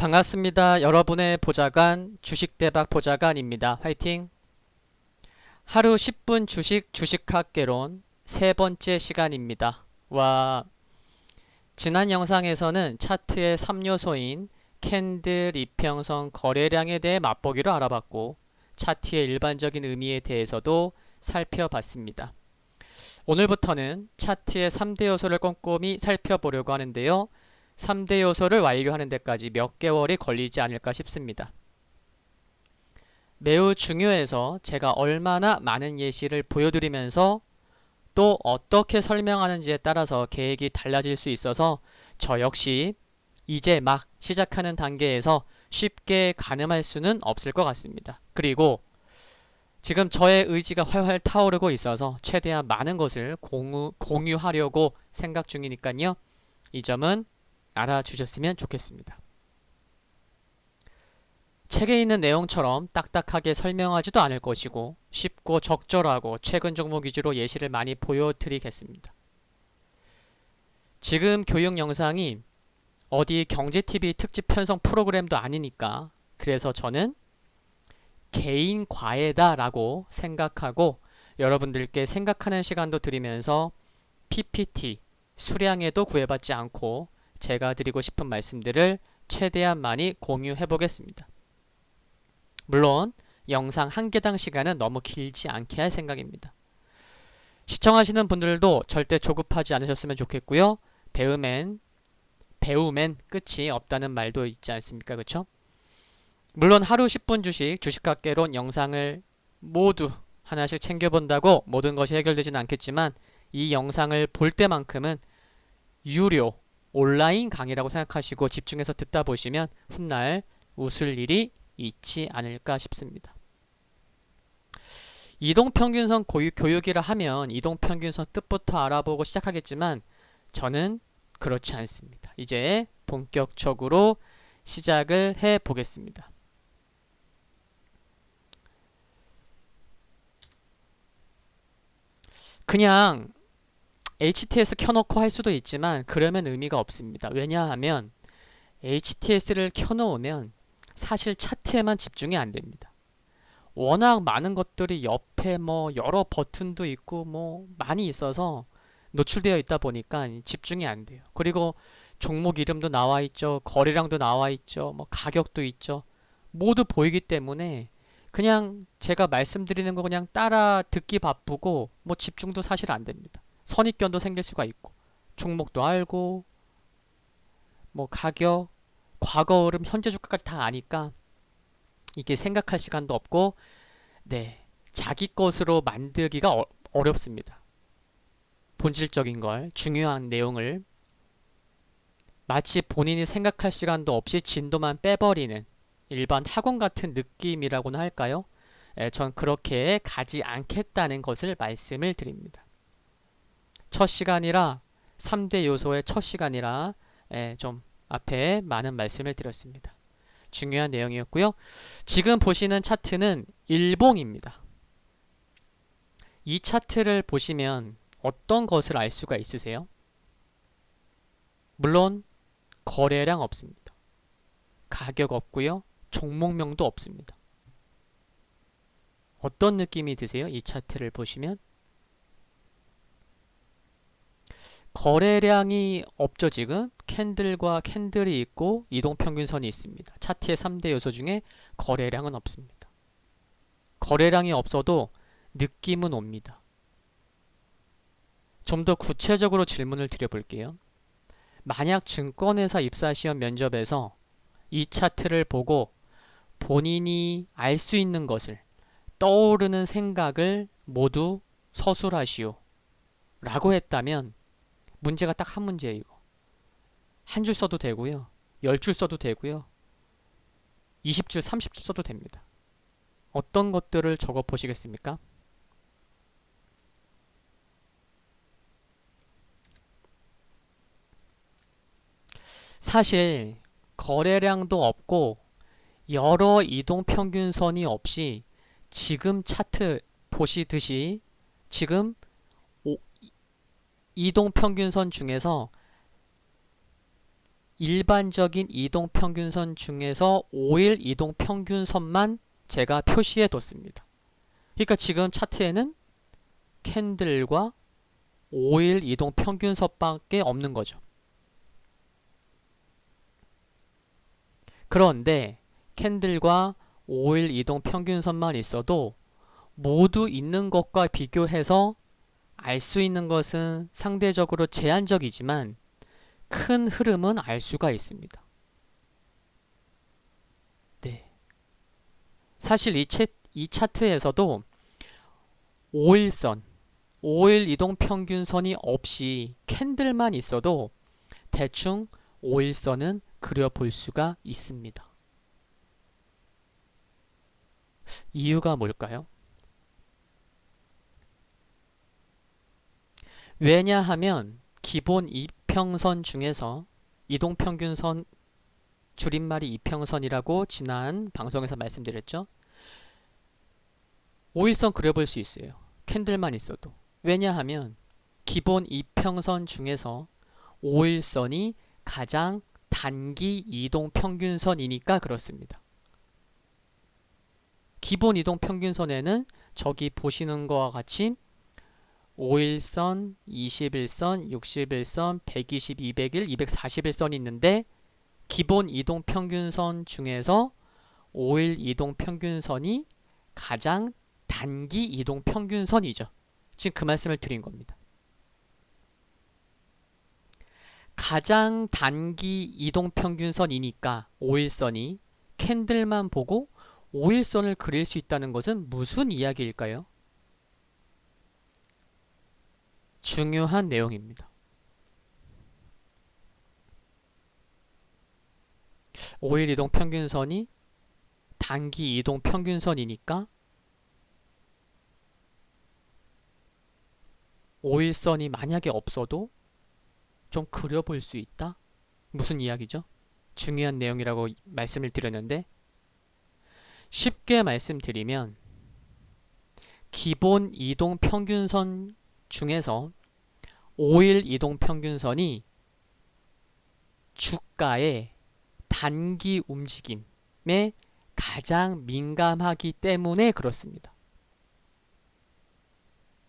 반갑습니다. 여러분의 보좌관 주식대박 보좌관입니다. 화이팅! 하루 10분 주식학개론 세 번째 시간입니다. 와, 지난 영상에서는 차트의 3요소인 캔들, 이평선, 거래량에 대해 맛보기로 알아봤고 차트의 일반적인 의미에 대해서도 살펴봤습니다. 오늘부터는 차트의 3대 요소를 꼼꼼히 살펴보려고 하는데요. 3대 요소를 완료하는 데까지 몇 개월이 걸리지 않을까 싶습니다. 매우 중요해서 제가 얼마나 많은 예시를 보여드리면서 또 어떻게 설명하는지에 따라서 계획이 달라질 수 있어서 저 역시 이제 막 시작하는 단계에서 쉽게 가늠할 수는 없을 것 같습니다. 그리고 지금 저의 의지가 활활 타오르고 있어서 최대한 많은 것을 공유하려고 생각 중이니까요. 이 점은 알아주셨으면 좋겠습니다. 책에 있는 내용처럼 딱딱하게 설명하지도 않을 것이고 쉽고 적절하고 최근 종목 위주로 예시를 많이 보여드리겠습니다. 지금 교육 영상이 어디 경제TV 특집 편성 프로그램도 아니니까 그래서 저는 개인 과외다 라고 생각하고 여러분들께 생각하는 시간도 드리면서 PPT 수량에도 구애받지 않고 제가 드리고 싶은 말씀들을 최대한 많이 공유해 보겠습니다. 물론 영상 한 개당 시간은 너무 길지 않게 할 생각입니다. 시청하시는 분들도 절대 조급하지 않으셨으면 좋겠고요. 배우면 끝이 없다는 말도 있지 않습니까? 그쵸? 물론 하루 10분 주식학개론 영상을 모두 하나씩 챙겨본다고 모든 것이 해결되지는 않겠지만 이 영상을 볼 때만큼은 유료 온라인 강의라고 생각하시고 집중해서 듣다 보시면 훗날 웃을 일이 있지 않을까 싶습니다. 이동평균선 교육이라 하면 이동평균선 뜻부터 알아보고 시작하겠지만 저는 그렇지 않습니다. 이제 본격적으로 시작을 해 보겠습니다. 그냥 HTS 켜놓고 할 수도 있지만 그러면 의미가 없습니다. 왜냐하면 HTS를 켜놓으면 사실 차트에만 집중이 안 됩니다. 워낙 많은 것들이 옆에 뭐 여러 버튼도 있고 뭐 많이 있어서 노출되어 있다 보니까 집중이 안 돼요. 그리고 종목 이름도 나와 있죠. 거래량도 나와 있죠. 뭐 가격도 있죠. 모두 보이기 때문에 그냥 제가 말씀드리는 거 그냥 따라 듣기 바쁘고 뭐 집중도 사실 안 됩니다. 선입견도 생길 수가 있고 종목도 알고 뭐 가격, 과거 흐름, 현재 주가까지 다 아니까 이게 생각할 시간도 없고 네, 자기 것으로 만들기가 어렵습니다. 본질적인 걸, 중요한 내용을 마치 본인이 생각할 시간도 없이 진도만 빼버리는 일반 학원 같은 느낌이라고나 할까요? 전 그렇게 가지 않겠다는 것을 말씀을 드립니다. 첫 시간이라 3대 요소의 첫 시간이라 좀 앞에 많은 말씀을 드렸습니다. 중요한 내용이었고요. 지금 보시는 차트는 일봉입니다. 이 차트를 보시면 어떤 것을 알 수가 있으세요? 물론 거래량 없습니다. 가격 없고요. 종목명도 없습니다. 어떤 느낌이 드세요? 이 차트를 보시면 거래량이 없죠. 지금 캔들과 캔들이 있고 이동평균선이 있습니다. 차트의 3대 요소 중에 거래량은 없습니다. 거래량이 없어도 느낌은 옵니다. 좀 더 구체적으로 질문을 드려볼게요. 만약 증권회사 입사시험 면접에서 이 차트를 보고 본인이 알 수 있는 것을 떠오르는 생각을 모두 서술하시오 라고 했다면 문제가 딱 한 문제예요. 이거. 한 줄 써도 되고요. 10줄 써도 되고요. 20줄, 30줄 써도 됩니다. 어떤 것들을 적어 보시겠습니까? 사실 거래량도 없고 여러 이동평균선이 없이 지금 차트 보시듯이 지금 이동평균선 중에서 일반적인 이동평균선 중에서 5일 이동평균선만 제가 표시해 뒀습니다. 그러니까 지금 차트에는 캔들과 5일 이동평균선밖에 없는 거죠. 그런데 캔들과 5일 이동평균선만 있어도 모두 있는 것과 비교해서 알 수 있는 것은 상대적으로 제한적이지만 큰 흐름은 알 수가 있습니다. 네. 사실 이 차트에서도 5일선, 5일 이동평균선이 없이 캔들만 있어도 대충 5일선은 그려볼 수가 있습니다. 이유가 뭘까요? 왜냐하면 기본 이평선 중에서 이동평균선 줄임말이 이평선이라고 지난 방송에서 말씀드렸죠. 5일선 그려볼 수 있어요. 캔들만 있어도. 왜냐하면 기본 이평선 중에서 5일선이 가장 단기 이동평균선이니까 그렇습니다. 기본 이동평균선에는 저기 보시는 것과 같이 5일선, 21선, 61선, 120, 200일, 241선이 있는데 기본 이동평균선 중에서 5일 이동평균선이 가장 단기 이동평균선이죠. 지금 그 말씀을 드린 겁니다. 가장 단기 이동평균선이니까 5일선이 캔들만 보고 5일선을 그릴 수 있다는 것은 무슨 이야기일까요? 중요한 내용입니다. 5일 이동평균선이 단기 이동평균선이니까 5일선이 만약에 없어도 좀 그려볼 수 있다? 무슨 이야기죠? 중요한 내용이라고 말씀을 드렸는데 쉽게 말씀드리면 기본 이동평균선 중에서 5일 이동평균선이 주가의 단기 움직임에 가장 민감하기 때문에 그렇습니다.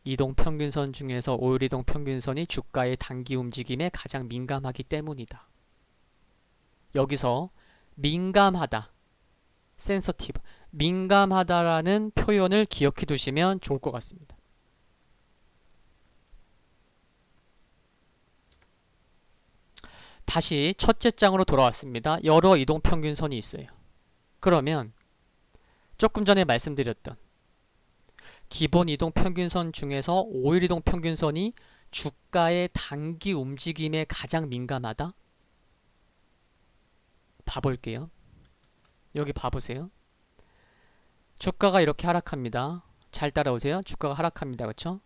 이동평균선 중에서 5일 이동평균선이 주가의 단기 움직임에 가장 민감하기 때문이다. 여기서 민감하다, 센서티브, 민감하다라는 표현을 기억해 두시면 좋을 것 같습니다. 다시 첫째 장으로 돌아왔습니다. 여러 이동평균선이 있어요. 그러면 조금 전에 말씀드렸던 기본 이동평균선 중에서 5일 이동평균선이 주가의 단기 움직임에 가장 민감하다? 봐볼게요. 여기 봐보세요. 주가가 이렇게 하락합니다. 잘 따라오세요. 주가가 하락합니다. 그렇죠?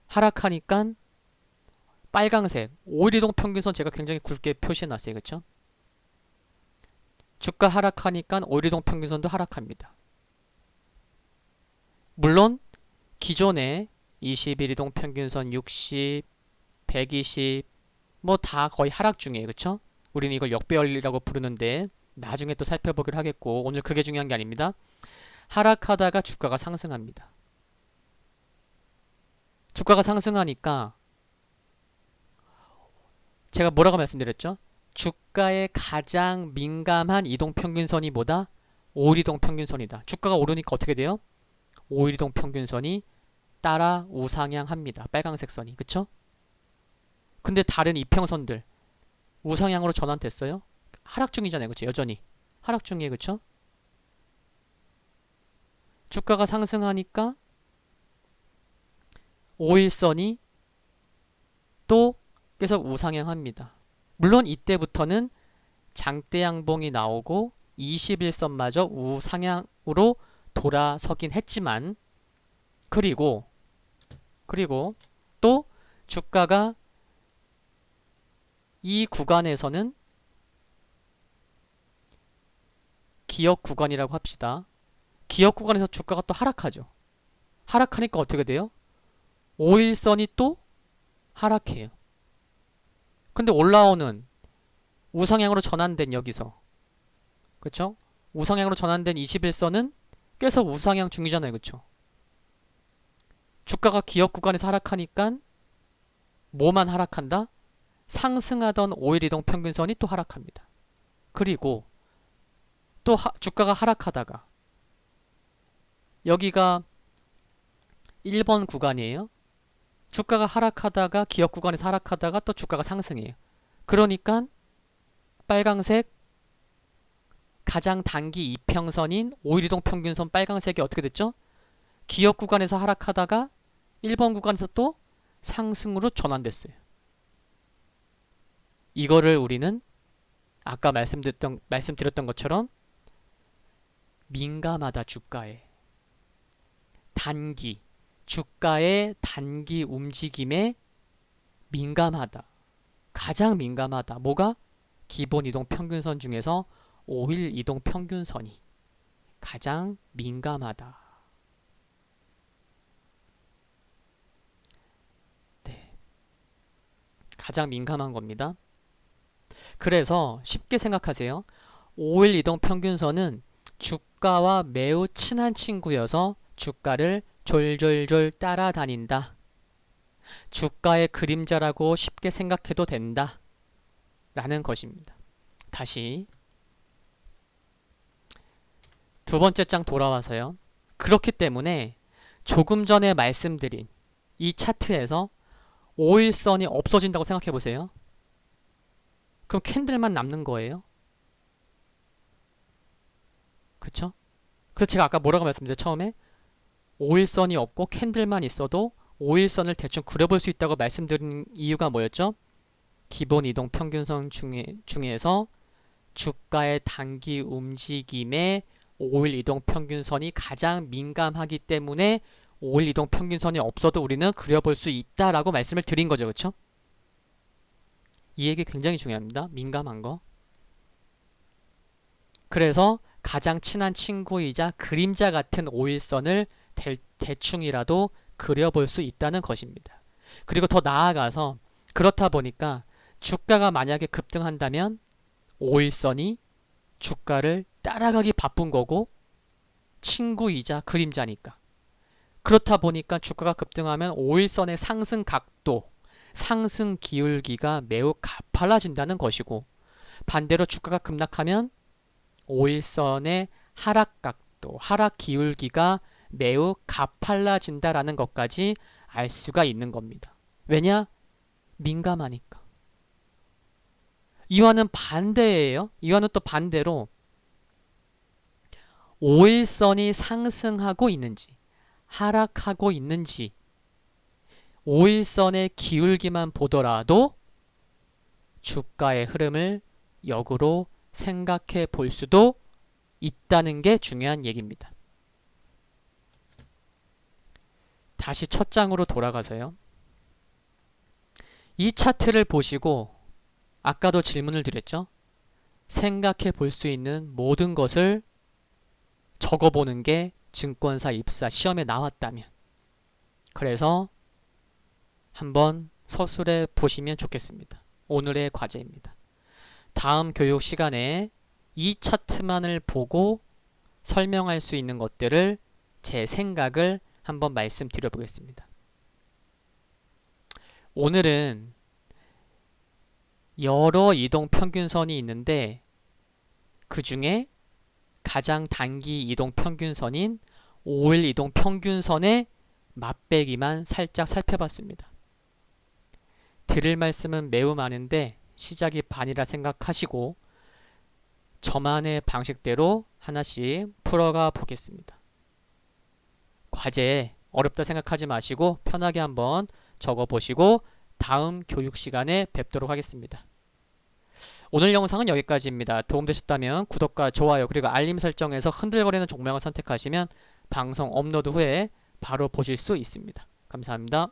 하락하니까 빨강색 5일 이동평균선 제가 굉장히 굵게 표시해놨어요. 그렇죠? 주가 하락하니까 5일 이동평균선도 하락합니다. 물론 기존에 21 이동평균선 60, 120 뭐 다 거의 하락 중이에요. 그렇죠? 우리는 이걸 역배열이라고 부르는데 나중에 또 살펴보기로 하겠고 오늘 그게 중요한 게 아닙니다. 하락하다가 주가가 상승합니다. 주가가 상승하니까 제가 뭐라고 말씀드렸죠? 주가에 가장 민감한 이동평균선이 뭐다? 5일 이동평균선이다. 주가가 오르니까 어떻게 돼요? 5일 이동평균선이 따라 우상향합니다. 빨강색 선이. 그쵸? 근데 다른 이평선들 우상향으로 전환됐어요? 하락 중이잖아요. 그쵸? 여전히 하락 중이에요. 그쵸? 주가가 상승하니까 5일선이 또 계속 우상향합니다. 물론 이때부터는 장대 양봉이 나오고 21선마저 우상향으로 돌아서긴 했지만 그리고 또 주가가 이 구간에서는 기억 구간이라고 합시다. 기억 구간에서 주가가 또 하락하죠. 하락하니까 어떻게 돼요? 5일선이 또 하락해요. 근데 올라오는 우상향으로 전환된 여기서, 그쵸? 우상향으로 전환된 21선은 계속 우상향 중이잖아요. 그쵸? 주가가 기업 구간에서 하락하니까 뭐만 하락한다? 상승하던 5일 이동 평균선이 또 하락합니다. 그리고 또 주가가 하락하다가 여기가 1번 구간이에요. 주가가 하락하다가 기업 구간에서 하락하다가 또 주가가 상승해요. 그러니까 빨강색 가장 단기 이평선인 5일 이동 평균선 빨강색이 어떻게 됐죠? 기업 구간에서 하락하다가 1번 구간에서 또 상승으로 전환됐어요. 이거를 우리는 아까 말씀드렸던 것처럼 민감하다 주가의 단기 움직임에 민감하다. 가장 민감하다. 뭐가? 기본 이동 평균선 중에서 5일 이동 평균선이 가장 민감하다. 네. 가장 민감한 겁니다. 그래서 쉽게 생각하세요. 5일 이동 평균선은 주가와 매우 친한 친구여서 주가를 졸졸졸 따라다닌다. 주가의 그림자라고 쉽게 생각해도 된다. 라는 것입니다. 다시 두 번째 장 돌아와서요. 그렇기 때문에 조금 전에 말씀드린 이 차트에서 5일선이 없어진다고 생각해 보세요. 그럼 캔들만 남는 거예요. 그쵸? 그래서 제가 아까 뭐라고 말씀드렸죠? 처음에 5일선이 없고 캔들만 있어도 5일선을 대충 그려볼 수 있다고 말씀드린 이유가 뭐였죠? 기본 이동 평균선 중에서 주가의 단기 움직임에 5일 이동 평균선이 가장 민감하기 때문에 5일 이동 평균선이 없어도 우리는 그려볼 수 있다라고 말씀을 드린 거죠. 그렇죠? 이 얘기 굉장히 중요합니다. 민감한 거. 그래서 가장 친한 친구이자 그림자 같은 5일선을 대충이라도 그려볼 수 있다는 것입니다. 그리고 더 나아가서 그렇다 보니까 주가가 만약에 급등한다면 5일선이 주가를 따라가기 바쁜 거고 친구이자 그림자니까. 그렇다 보니까 주가가 급등하면 5일선의 상승 각도, 상승 기울기가 매우 가팔라진다는 것이고 반대로 주가가 급락하면 5일선의 하락 각도, 하락 기울기가 매우 가팔라진다라는 것까지 알 수가 있는 겁니다. 왜냐? 민감하니까. 이와는 반대예요. 이와는 또 반대로 5일선이 상승하고 있는지 하락하고 있는지 5일선의 기울기만 보더라도 주가의 흐름을 역으로 생각해 볼 수도 있다는 게 중요한 얘기입니다. 다시 첫 장으로 돌아가서요. 이 차트를 보시고 아까도 질문을 드렸죠. 생각해 볼 수 있는 모든 것을 적어보는 게 증권사 입사 시험에 나왔다면 그래서 한번 서술해 보시면 좋겠습니다. 오늘의 과제입니다. 다음 교육 시간에 이 차트만을 보고 설명할 수 있는 것들을 제 생각을 한번 말씀드려 보겠습니다. 오늘은 여러 이동 평균선이 있는데 그 중에 가장 단기 이동 평균선인 5일 이동 평균선의 맛배기만 살짝 살펴봤습니다. 드릴 말씀은 매우 많은데 시작이 반이라 생각하시고 저만의 방식대로 하나씩 풀어가 보겠습니다. 과제 어렵다 생각하지 마시고 편하게 한번 적어보시고 다음 교육 시간에 뵙도록 하겠습니다. 오늘 영상은 여기까지입니다. 도움되셨다면 구독과 좋아요 그리고 알림 설정에서 흔들거리는 종목을 선택하시면 방송 업로드 후에 바로 보실 수 있습니다. 감사합니다.